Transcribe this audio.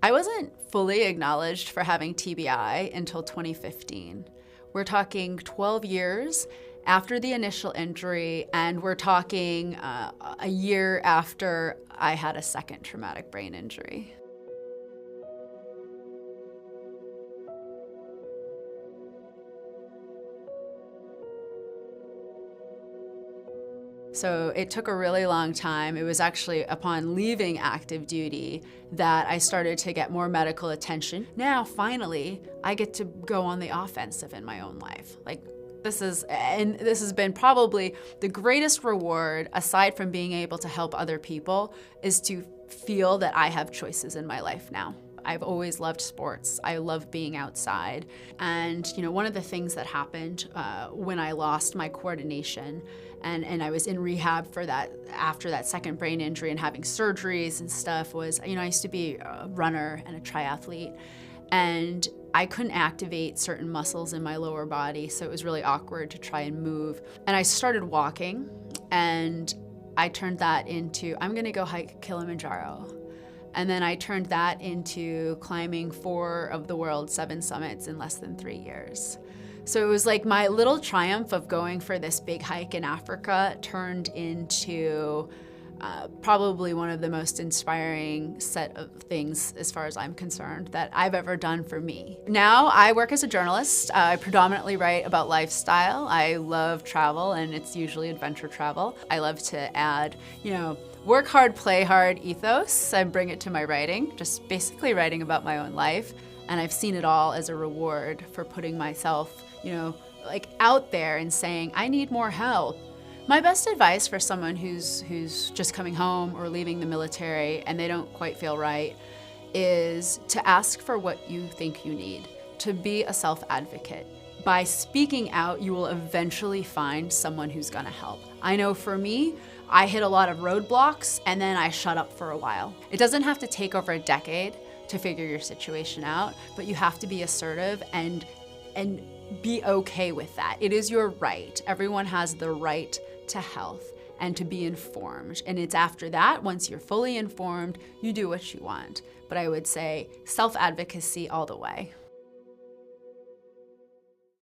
I wasn't fully acknowledged for having TBI until 2015. We're talking 12 years after the initial injury, and we're talking a year after I had a second traumatic brain injury. So it took a really long time. It was actually upon leaving active duty that I started to get more medical attention. Now, finally, I get to go on the offensive in my own life. This has been probably the greatest reward, aside from being able to help other people, is to feel that I have choices in my life now. I've always loved sports. I love being outside. And one of the things that happened when I lost my coordination and I was in rehab for that, after that second brain injury and having surgeries and stuff, was, I used to be a runner and a triathlete, and I couldn't activate certain muscles in my lower body, so it was really awkward to try and move. And I started walking, and I turned that into, I'm gonna go hike Kilimanjaro. And then I turned that into climbing 4 of the world's 7 summits in less than 3 years. So it was like my little triumph of going for this big hike in Africa turned into probably one of the most inspiring set of things, as far as I'm concerned, that I've ever done for me. Now I work as a journalist. I predominantly write about lifestyle. I love travel, and it's usually adventure travel. I love to add, work hard, play hard ethos. I bring it to my writing, just basically writing about my own life. And I've seen it all as a reward for putting myself, out there and saying, I need more help. My best advice for someone who's just coming home or leaving the military and they don't quite feel right is to ask for what you think you need, to be a self-advocate. By speaking out, you will eventually find someone who's gonna help. I know for me, I hit a lot of roadblocks and then I shut up for a while. It doesn't have to take over a decade to figure your situation out, but you have to be assertive and be okay with that. It is your right. Everyone has the right to health and to be informed. And it's after that, once you're fully informed, you do what you want. But I would say self-advocacy all the way.